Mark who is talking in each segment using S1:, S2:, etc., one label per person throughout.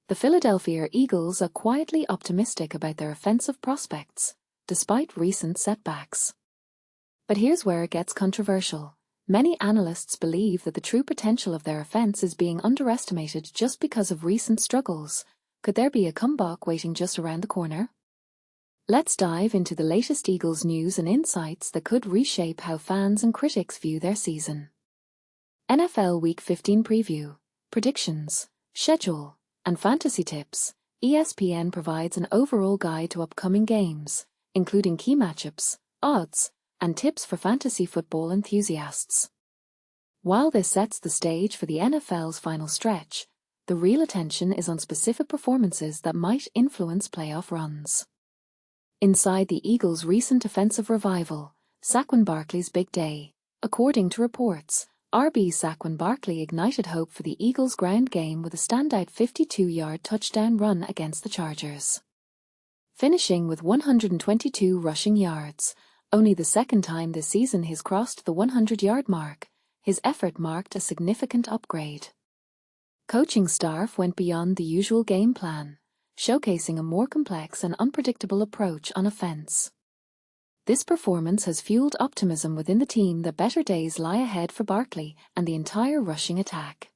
S1: The Philadelphia Eagles are quietly optimistic about their offensive prospects, despite recent setbacks. But here's where it gets controversial. Many analysts believe that the true potential of their offense is being underestimated just because of recent struggles. Could there be a comeback waiting just around the corner? Let's dive into the latest Eagles news and insights that could reshape how fans and critics view their season. NFL Week 15 preview, predictions, schedule, and fantasy tips. ESPN provides an overall guide to upcoming games, including key matchups, odds, and tips for fantasy football enthusiasts. While this sets the stage for the NFL's final stretch, the real attention is on specific performances that might influence playoff runs. Inside the Eagles' recent offensive revival, Saquon Barkley's big day. According to reports, RB Saquon Barkley ignited hope for the Eagles' ground game with a standout 52-yard touchdown run against the Chargers. Finishing with 122 rushing yards, only the second time this season he's crossed the 100-yard mark, his effort marked a significant upgrade. Coaching staff went beyond the usual game plan, showcasing a more complex and unpredictable approach on offense. This performance has fueled optimism within the team that better days lie ahead for Barkley and the entire rushing attack.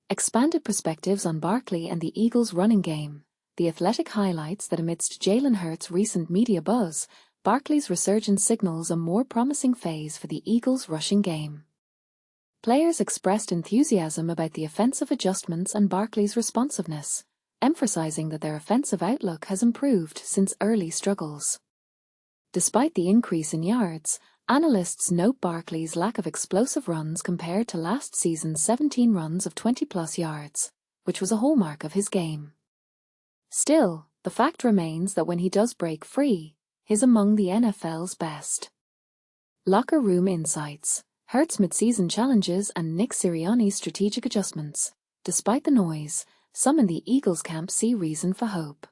S1: Expanded perspectives on Barkley and the Eagles' running game. The Athletic highlights that amidst Jalen Hurts' recent media buzz, Barkley's resurgence signals a more promising phase for the Eagles' rushing game. Players expressed enthusiasm about the offensive adjustments and Barkley's responsiveness, emphasizing that their offensive outlook has improved since early struggles. Despite the increase in yards, analysts note Barkley's lack of explosive runs compared to last season's 17 runs of 20-plus yards, which was a hallmark of his game. Still, the fact remains that when he does break free, he's among the NFL's best. Locker room insights, Hurts' mid-season challenges and Nick Sirianni's strategic adjustments. Despite the noise, some in the Eagles camp see reason for hope.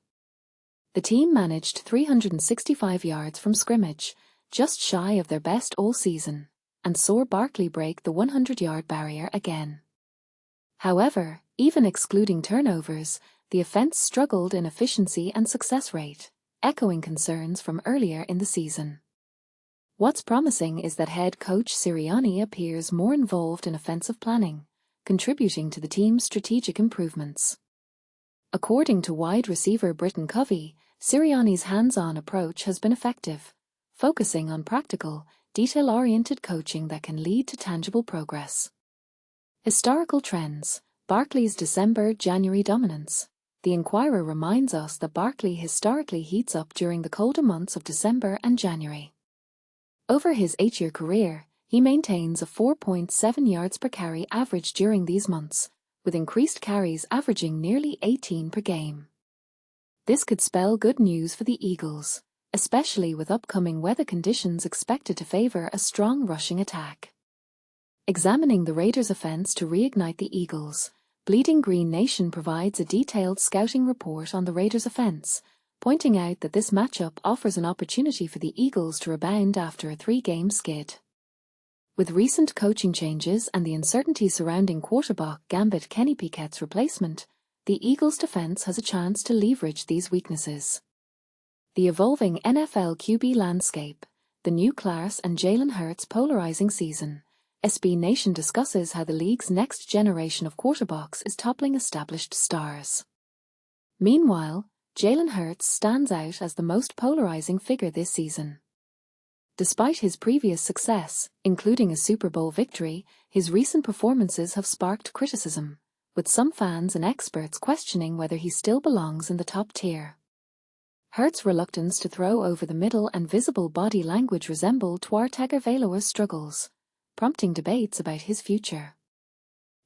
S1: The team managed 365 yards from scrimmage, just shy of their best all season, and saw Barkley break the 100-yard barrier again. However, even excluding turnovers, the offense struggled in efficiency and success rate, echoing concerns from earlier in the season. What's promising is that head coach Sirianni appears more involved in offensive planning, contributing to the team's strategic improvements. According to wide receiver Britton Covey, Sirianni's hands-on approach has been effective, focusing on practical, detail-oriented coaching that can lead to tangible progress. Historical trends, Barkley's December-January dominance. The Inquirer reminds us that Barkley historically heats up during the colder months of December and January. Over his 8-year career, he maintains a 4.7 yards per carry average during these months, with increased carries averaging nearly 18 per game. This could spell good news for the Eagles, especially with upcoming weather conditions expected to favor a strong rushing attack. Examining the Raiders' offense to reignite the Eagles, Bleeding Green Nation provides a detailed scouting report on the Raiders' offense, pointing out that this matchup offers an opportunity for the Eagles to rebound after a 3-game skid. With recent coaching changes and the uncertainty surrounding quarterback Gambit Kenny Pickett's replacement, the Eagles' defense has a chance to leverage these weaknesses. The evolving NFL QB landscape, the new class and Jalen Hurts' polarizing season. SB Nation discusses how the league's next generation of quarterbacks is toppling established stars. Meanwhile, Jalen Hurts stands out as the most polarizing figure this season. Despite his previous success, including a Super Bowl victory, his recent performances have sparked criticism, with some fans and experts questioning whether he still belongs in the top tier. Hurts' reluctance to throw over the middle and visible body language resemble Tua Tagovailoa's struggles, prompting debates about his future.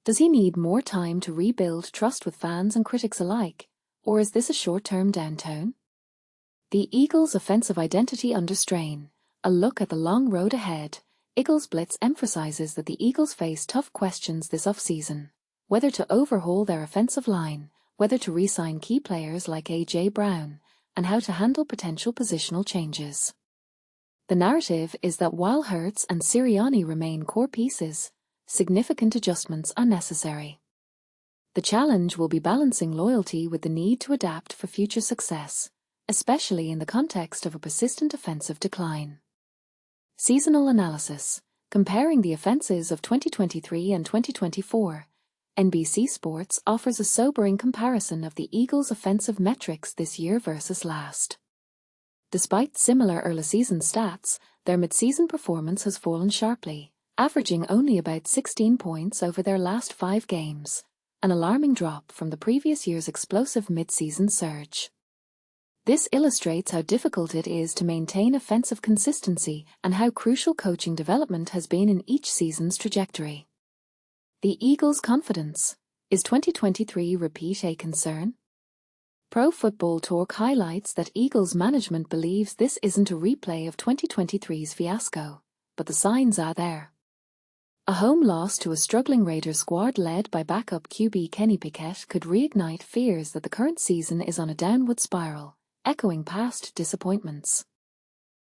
S1: Does he need more time to rebuild trust with fans and critics alike, or is this a short-term downturn? The Eagles' offensive identity under strain. A look at the long road ahead. Eagles Blitz emphasizes that the Eagles face tough questions this offseason. Whether to overhaul their offensive line, whether to re-sign key players like A.J. Brown, and how to handle potential positional changes. The narrative is that while Hurts and Sirianni remain core pieces, significant adjustments are necessary. The challenge will be balancing loyalty with the need to adapt for future success, especially in the context of a persistent offensive decline. Seasonal analysis. Comparing the offenses of 2023 and 2024, NBC Sports offers a sobering comparison of the Eagles' offensive metrics this year versus last. Despite similar early-season stats, their mid-season performance has fallen sharply, averaging only about 16 points over their last 5 games, an alarming drop from the previous year's explosive mid-season surge. This illustrates how difficult it is to maintain offensive consistency and how crucial coaching development has been in each season's trajectory. The Eagles' confidence. Is 2023 repeat a concern? Pro Football Talk highlights that Eagles management believes this isn't a replay of 2023's fiasco, but the signs are there. A home loss to a struggling Raiders squad led by backup QB Kenny Pickett could reignite fears that the current season is on a downward spiral, echoing past disappointments.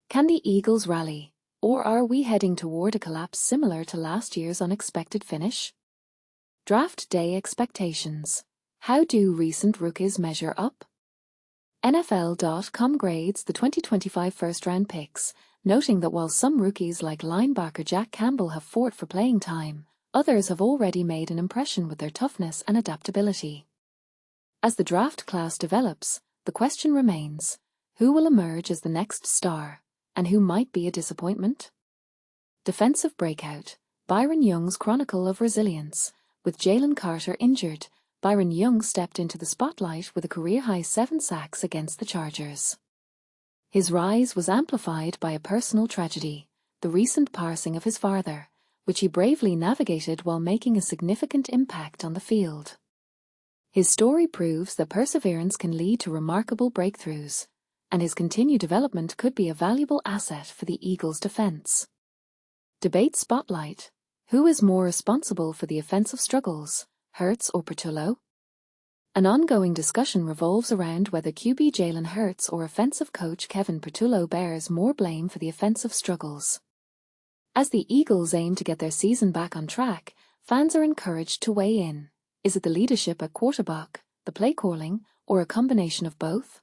S1: Can the Eagles rally, or are we heading toward a collapse similar to last year's unexpected finish? Draft day expectations. How do recent rookies measure up? NFL.com grades the 2025 first-round picks, noting that while some rookies like linebacker Jack Campbell have fought for playing time, others have already made an impression with their toughness and adaptability. As the draft class develops, the question remains, who will emerge as the next star, and who might be a disappointment? Defensive breakout. Byron Young's chronicle of resilience. With Jalen Carter injured, Byron Young stepped into the spotlight with a career-high 7 sacks against the Chargers. His rise was amplified by a personal tragedy, the recent passing of his father, which he bravely navigated while making a significant impact on the field. His story proves that perseverance can lead to remarkable breakthroughs, and his continued development could be a valuable asset for the Eagles' defense. Debate spotlight. Who is more responsible for the offensive struggles, Hurts or Patullo? An ongoing discussion revolves around whether QB Jalen Hurts or offensive coach Kevin Patullo bears more blame for the offensive struggles. As the Eagles aim to get their season back on track, fans are encouraged to weigh in. Is it the leadership at quarterback, the play calling, or a combination of both?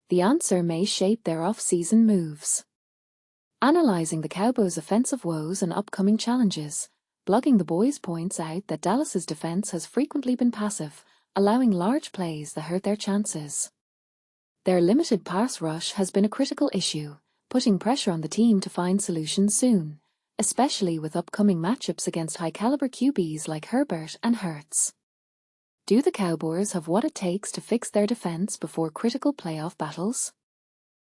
S1: The answer may shape their off-season moves. Analyzing the Cowboys' offensive woes and upcoming challenges, Blogging the Boys points out that Dallas's defense has frequently been passive, allowing large plays that hurt their chances. Their limited pass rush has been a critical issue, putting pressure on the team to find solutions soon, especially with upcoming matchups against high-caliber QBs like Herbert and Hurts. Do the Cowboys have what it takes to fix their defense before critical playoff battles?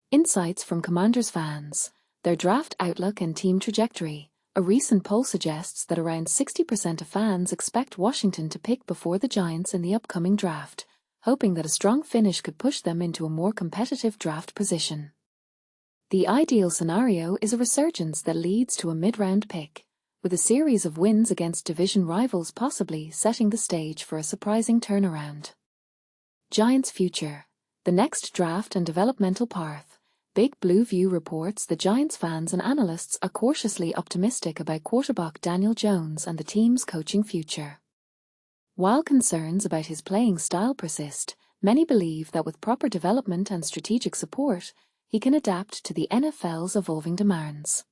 S1: Insights from Commanders fans, their draft outlook and team trajectory. A recent poll suggests that around 60% of fans expect Washington to pick before the Giants in the upcoming draft, hoping that a strong finish could push them into a more competitive draft position. The ideal scenario is a resurgence that leads to a mid-round pick, with a series of wins against division rivals possibly setting the stage for a surprising turnaround. Giants' future. The next draft and developmental path. Big Blue View reports that Giants fans and analysts are cautiously optimistic about quarterback Daniel Jones and the team's coaching future. While concerns about his playing style persist, many believe that with proper development and strategic support, he can adapt to the NFL's evolving demands.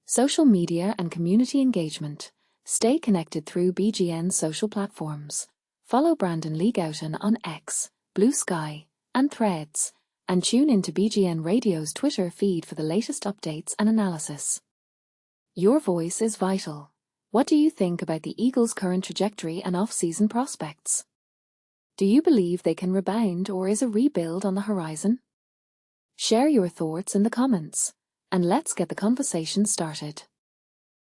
S1: Social media and community engagement. Stay connected through BGN's social platforms. Follow Brandon Leegoughton on X, Blue Sky, and Threads, and tune into BGN Radio's Twitter feed for the latest updates and analysis. Your voice is vital. What do you think about the Eagles' current trajectory and off-season prospects? Do you believe they can rebound, or is a rebuild on the horizon? Share your thoughts in the comments, and let's get the conversation started.